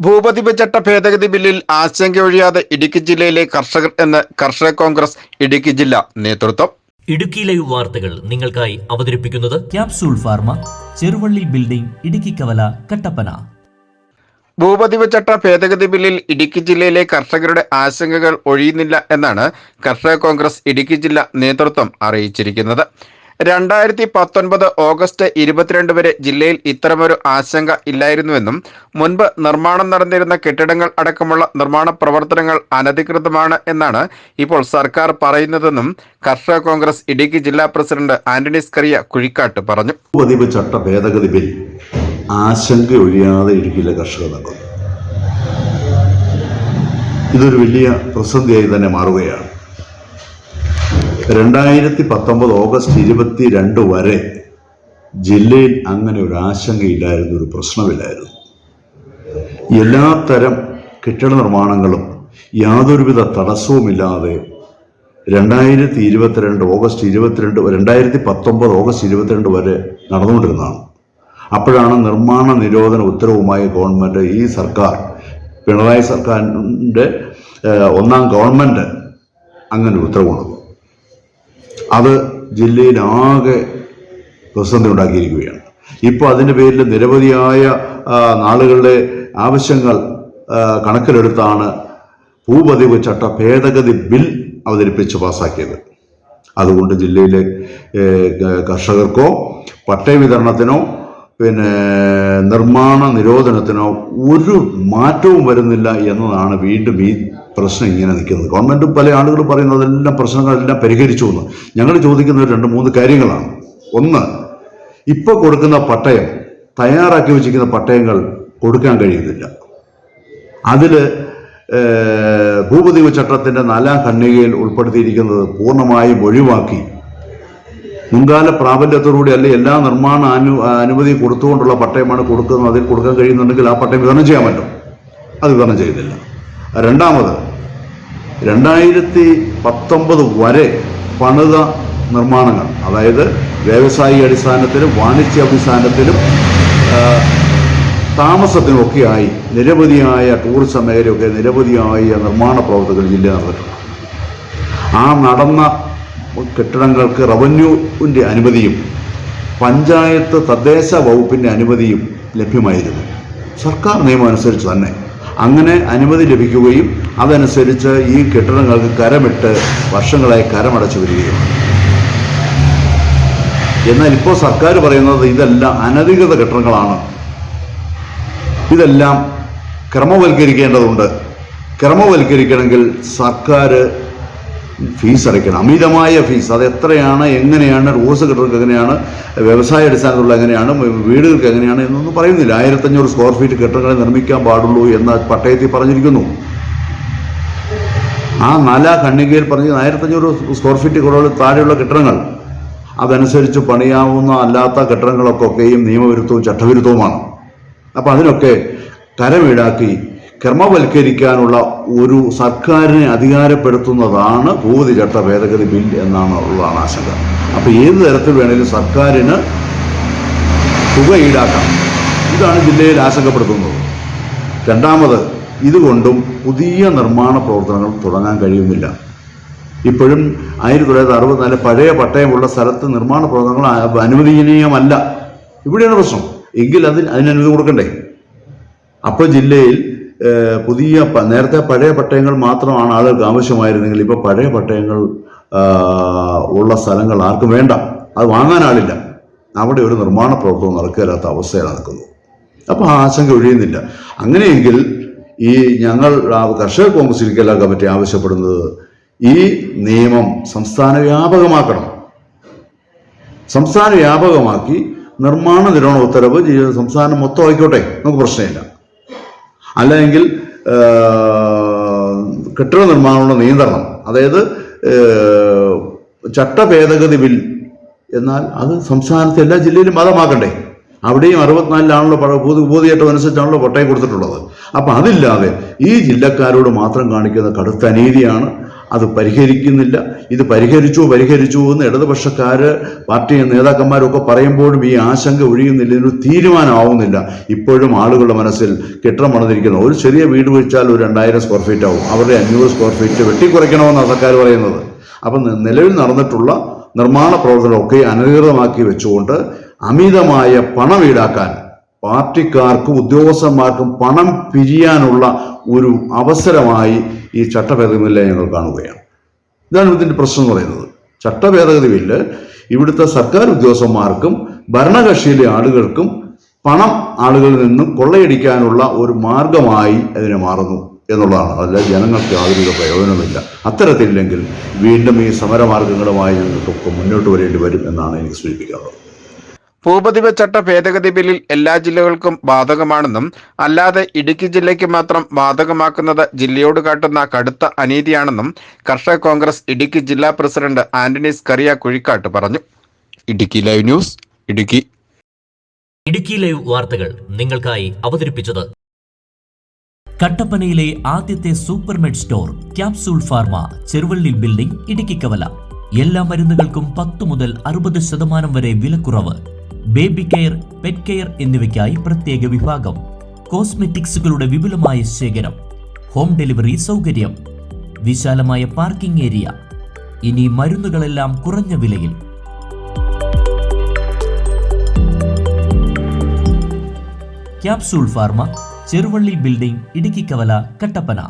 ഭൂപതിവ് ചട്ട ഭേദഗതി ബില്ലിൽ ആശങ്കയൊഴിയാതെ ഇടുക്കി ജില്ലയിലെ കർഷകർ എന്ന് കർഷക കോൺഗ്രസ് ഇടുക്കി ജില്ലാ നേതൃത്വം. ഇടുക്കി ലൈവ് വാർത്തകൾ നിങ്ങൾക്കായി അവതരിപ്പിക്കുന്നത് capsule Pharma, Cheruvally building, Idukki കവല, കട്ടപ്പന. ഭൂപതിവ് ചട്ട ഭേദഗതി ബില്ലിൽ ഇടുക്കി ജില്ലയിലെ കർഷകരുടെ ആശങ്കകൾ ഒഴിയുന്നില്ല എന്നാണ് കർഷക കോൺഗ്രസ് ഇടുക്കി ജില്ലാ നേതൃത്വം അറിയിച്ചിരിക്കുന്നത്. 2019 ഓഗസ്റ്റ് 22 വരെ ജില്ലയിൽ ഇത്തരമൊരു ആശങ്ക ഇല്ലായിരുന്നുവെന്നും മുൻപ് നിർമ്മാണം നടന്നിരുന്ന കെട്ടിടങ്ങൾ അടക്കമുള്ള നിർമ്മാണ പ്രവർത്തനങ്ങൾ അനധികൃതമാണ് എന്നാണ് ഇപ്പോൾ സർക്കാർ പറയുന്നതെന്നും കർഷക കോൺഗ്രസ് ഇടുക്കി ജില്ലാ പ്രസിഡന്റ് ആന്റണി സ്കറിയ കുഴിക്കാട്ട് പറഞ്ഞു. ഭൂപതിവ് ചട്ട ഭേദഗതി ബിൽ ആശങ്ക ഒഴിയാതെ ഇടുക്കിയിലെ കർഷകർ നൽകുന്നു. ഇതൊരു വലിയ പ്രതിസന്ധിയായി തന്നെ മാറുകയാണ്. 2019 ഓഗസ്റ്റ് 22 വരെ ജില്ലയിൽ അങ്ങനെ ഒരു ആശങ്കയില്ലായിരുന്നു, ഒരു പ്രശ്നമില്ലായിരുന്നു. എല്ലാ തരം കെട്ടിട നിർമ്മാണങ്ങളും യാതൊരുവിധ തടസ്സവുമില്ലാതെ 2019 ഓഗസ്റ്റ് 22 വരെ നടന്നുകൊണ്ടിരുന്നതാണ്. അപ്പോഴാണ് നിർമ്മാണ നിരോധന ഉത്തരവുമായി ഗവൺമെൻറ്, ഈ സർക്കാർ, പിണറായി സർക്കാരിൻ്റെ ഒന്നാം ഗവൺമെൻറ് അങ്ങനെ ഉത്തരവ് കൊണ്ടു. അത് ജില്ലയിലാകെ പ്രതിസന്ധി ഉണ്ടാക്കിയിരിക്കുകയാണ്. ഇപ്പോൾ അതിൻ്റെ പേരിൽ നിരവധിയായ നാളുകളുടെ ആവശ്യങ്ങൾ കണക്കിലെടുത്താണ് ഭൂപതിവ് ചട്ട ഭേദഗതി ബിൽ അവതരിപ്പിച്ച് പാസാക്കിയത്. അതുകൊണ്ട് ജില്ലയിലെ കർഷകർക്കോ പട്ടയ വിതരണത്തിനോ നിർമ്മാണ നിരോധനത്തിനോ ഒരു മാറ്റവും വരുന്നില്ല എന്നതാണ് വീണ്ടും ഈ പ്രശ്നം ഇങ്ങനെ നിൽക്കുന്നത്. ഗവൺമെൻറ് പല ആളുകളും പറയുന്നത് അതെല്ലാം പ്രശ്നങ്ങളെല്ലാം പരിഹരിച്ചു എന്ന്. ഞങ്ങൾ ചോദിക്കുന്ന 2-3 കാര്യങ്ങളാണ്. ഒന്ന്, ഇപ്പോൾ കൊടുക്കുന്ന പട്ടയം, തയ്യാറാക്കി വെച്ചിരിക്കുന്ന പട്ടയങ്ങൾ കൊടുക്കാൻ കഴിയുന്നില്ല. അതിൽ ഭൂപതിവ് ചട്ടത്തിൻ്റെ 4ാം ഖണ്ഡികയിൽ ഉൾപ്പെടുത്തിയിരിക്കുന്നത് പൂർണ്ണമായും ഒഴിവാക്കി മുൻകാല പ്രാബല്യത്തോടുകൂടി അല്ലെ എല്ലാ നിർമ്മാണ അനുമതി കൊടുത്തുകൊണ്ടുള്ള പട്ടയമാണ് കൊടുക്കുന്നത്. അതിൽ കൊടുക്കാൻ കഴിയുന്നുണ്ടെങ്കിൽ ആ പട്ടയം വിതരണം ചെയ്യാൻ പറ്റും. അത് വിതരണം ചെയ്യുന്നില്ല. രണ്ടാമത്, 2019 വരെ പണിത നിർമ്മാണങ്ങൾ, അതായത് വ്യാവസായിക അടിസ്ഥാനത്തിലും വാണിജ്യ അടിസ്ഥാനത്തിലും താമസത്തിനുമൊക്കെയായി നിരവധിയായ ടൂറിസം മേഖലയൊക്കെ നിരവധിയായ നിർമ്മാണ പ്രവർത്തനങ്ങൾ ജില്ലയിൽ നടന്നിട്ടുണ്ട്. ആ നടന്ന കെട്ടിടങ്ങൾക്ക് റവന്യൂവിൻ്റെ അനുമതിയും പഞ്ചായത്ത് തദ്ദേശ വകുപ്പിൻ്റെ അനുമതിയും ലഭ്യമായിരുന്നു. സർക്കാർ നിയമം അനുസരിച്ച് തന്നെ അങ്ങനെ അനുമതി ലഭിക്കുകയും അതനുസരിച്ച് ഈ കെട്ടിടങ്ങൾക്ക് കരമിട്ട് വർഷങ്ങളായി കരമടച്ചു വരികയാണ്. എന്നാൽ ഇപ്പോൾ സർക്കാർ പറയുന്നത് ഇതെല്ലാം അനധികൃത കെട്ടിടങ്ങളാണ്, ഇതെല്ലാം ക്രമവൽക്കരിക്കേണ്ടതുണ്ട്. ക്രമവൽക്കരിക്കണമെങ്കിൽ സർക്കാർ ഫീസ് അടയ്ക്കണം, അമിതമായ ഫീസ്. അത് എത്രയാണ്, എങ്ങനെയാണ്, റൂൾസ് കെട്ടിടങ്ങൾക്ക് എങ്ങനെയാണ്, വ്യവസായ അടിസ്ഥാനത്തിലുള്ള എങ്ങനെയാണ്, വീടുകൾക്ക് എങ്ങനെയാണ് എന്നൊന്നും പറയുന്നില്ല. 1500 സ്ക്വയർ ഫീറ്റ് കെട്ടിടങ്ങളെ നിർമ്മിക്കാൻ പാടുള്ളൂ എന്ന പട്ടയത്തിൽ പറഞ്ഞിരിക്കുന്നു. ആ 4ാം ഖണ്ഡികയിൽ പറഞ്ഞ 1500 സ്ക്വയർ ഫീറ്റ് താഴെയുള്ള കെട്ടിടങ്ങൾ, അതനുസരിച്ച് പണിയാവുന്ന അല്ലാത്ത കെട്ടിടങ്ങളൊക്കെയും നിയമവിരുദ്ധവും ചട്ടവിരുദ്ധവുമാണ്. അപ്പം അതിനൊക്കെ കരമീടാക്കി ക്രമവൽക്കരിക്കാനുള്ള ഒരു സർക്കാരിനെ അധികാരപ്പെടുത്തുന്നതാണ് ഭൂപതിവ് ചട്ട ഭേദഗതി ബിൽ ഉള്ളതാണ് ആശങ്ക. അപ്പോൾ ഏത് തരത്തിൽ വേണമെങ്കിലും സർക്കാരിന് തുക ഈടാക്കാം. ഇതാണ് ജില്ലയിൽ ആശങ്കപ്പെടുത്തുന്നത്. രണ്ടാമത്, ഇതുകൊണ്ടും പുതിയ നിർമ്മാണ പ്രവർത്തനങ്ങൾ തുടങ്ങാൻ കഴിയുന്നില്ല. ഇപ്പോഴും 1964 പഴയ പട്ടയമുള്ള സ്ഥലത്ത് നിർമ്മാണ പ്രവർത്തനങ്ങൾ അനുവദനീയമല്ല. ഇവിടെയാണ് പ്രശ്നം. എങ്കിൽ അതിന് അനുമതി കൊടുക്കണ്ടേ? അപ്പോൾ ജില്ലയിൽ പുതിയ, നേരത്തെ പഴയ പട്ടയങ്ങൾ മാത്രമാണ് ആളുകൾക്ക് ആവശ്യമായിരുന്നെങ്കിൽ ഇപ്പോൾ പഴയ പട്ടയങ്ങൾ ഉള്ള സ്ഥലങ്ങൾ ആർക്കും വേണ്ട, അത് വാങ്ങാൻ ആളില്ല. അവിടെ ഒരു നിർമ്മാണ പ്രവർത്തനം നടക്കാത്ത അവസ്ഥയിലാണ് നിൽക്കുന്നത്. അപ്പോൾ ആ ആശങ്ക ഒഴിയുന്നില്ല. അങ്ങനെയെങ്കിൽ ഈ ഞങ്ങൾ കർഷക കോൺഗ്രസ് ഇടുക്കി ജില്ലാ കമ്മിറ്റി ആവശ്യപ്പെടുന്നത് ഈ നിയമം സംസ്ഥാന വ്യാപകമാക്കണം. സംസ്ഥാന വ്യാപകമാക്കി നിർമ്മാണ നിരോധന ഉത്തരവ് സംസ്ഥാനം മൊത്തം ആയിക്കോട്ടെ, നമുക്ക് പ്രശ്നമില്ല. അല്ലെങ്കിൽ കെട്ടിട നിർമ്മാണമുള്ള നിയന്ത്രണം, അതായത് ചട്ട ഭേദഗതി ബിൽ, എന്നാൽ അത് സംസ്ഥാനത്തെ എല്ലാ ജില്ലയിലും മതമാക്കണ്ടേ? അവിടെയും 64-ലാണല്ലോ ഭൂപതിവ് ചട്ടം അനുസരിച്ചാണല്ലോ പട്ടയം കൊടുത്തിട്ടുള്ളത്. അപ്പം അതില്ലാതെ ഈ ജില്ലക്കാരോട് മാത്രം കാണിക്കുന്ന കടുത്ത അനീതിയാണ്. അത് പരിഹരിക്കുന്നില്ല. ഇത് പരിഹരിച്ചു എന്ന് ഇടതുപക്ഷക്കാര് പാർട്ടി നേതാക്കന്മാരൊക്കെ പറയുമ്പോഴും ഈ ആശങ്ക ഒഴിയുന്നില്ല, ഇതിനൊരു തീരുമാനമാവുന്നില്ല. ഇപ്പോഴും ആളുകളുടെ മനസ്സിൽ കെട്ടിടം പണിതിരിക്കുന്നു. ഒരു ചെറിയ വീട് വെച്ചാൽ ഒരു 2000 സ്ക്വയർ ഫീറ്റ് ആവും, അവരുടെ 500 സ്ക്വയർ ഫീറ്റ് വെട്ടിക്കുറയ്ക്കണമെന്നാണ് സർക്കാർ പറയുന്നത്. അപ്പം നിലവിൽ നടന്നിട്ടുള്ള നിർമ്മാണ പ്രവർത്തനമൊക്കെ അനധികൃതമാക്കി വെച്ചുകൊണ്ട് അമിതമായ പണം ഈടാക്കാൻ പാർട്ടിക്കാർക്കും ഉദ്യോഗസ്ഥന്മാർക്കും പണം പിരിയാനുള്ള ഒരു അവസരമായി ഈ ചട്ടഭേദഗതി ബില്ല് ഞങ്ങൾ കാണുകയാണ്. ഇതാണ് ഇതിൻ്റെ പ്രശ്നം എന്ന് പറയുന്നത്. ചട്ടഭേദഗതി ബില്ല് ഇവിടുത്തെ സർക്കാർ ഉദ്യോഗസ്ഥന്മാർക്കും ഭരണകക്ഷിയിലെ ആളുകൾക്കും പണം ആളുകളിൽ നിന്നും കൊള്ളയടിക്കാനുള്ള ഒരു മാർഗമായി അതിനെ മാറുന്നു എന്നുള്ളതാണ്. അതല്ല ജനങ്ങൾക്ക് യാതൊരു പ്രയോജനമില്ല. അത്തരത്തില്ലെങ്കിൽ വീണ്ടും ഈ സമരമാർഗങ്ങളുമായി ഞങ്ങൾക്കൊക്കെ മുന്നോട്ട് വരേണ്ടി വരും എന്നാണ് എനിക്ക് സൂചിപ്പിക്കാറുള്ളത്. ഭൂപതിവ ചട്ട ഭേദഗതി ബില്ലിൽ എല്ലാ ജില്ലകൾക്കും ബാധകമാണെന്നും അല്ലാതെ ഇടുക്കി ജില്ലയ്ക്ക് മാത്രം ബാധകമാക്കുന്നത് ജില്ലയോട് കാട്ടുന്ന കടുത്ത അനീതിയാണെന്നും കർഷക കോൺഗ്രസ് ഇടുക്കി ജില്ലാ പ്രസിഡന്റ് ആന്റണി സ്കറിയ കുഴിക്കാട്ട് പറഞ്ഞു. Idukki live news, Idukki. Idukki live വാർത്തകൾ നിങ്ങൾക്കായി അവതരിപ്പിച്ചത് കട്ടപ്പനയിലെ ആദ്യത്തെ supermed store Capsule Pharma, Cheruvally building, Idukkikkavala. എല്ലാ മരുന്നുകൾക്കും 10 മുതൽ 60% വരെ വിലക്കുറവ്. ബേബി കെയർ, പെറ്റ് കെയർ എന്നിവയ്ക്കായി പ്രത്യേക വിഭാഗം. കോസ്മെറ്റിക്സുകളുടെ വിപുലമായ ശേഖരം. ഹോം ഡെലിവറി സൗകര്യം. വിശാലമായ പാർക്കിംഗ് ഏരിയ. ഇനി മരുന്നുകളെല്ലാം കുറഞ്ഞ വിലയിൽ. Capsule Pharma, Cheruvally building, Idukkikkavala, Kattappana.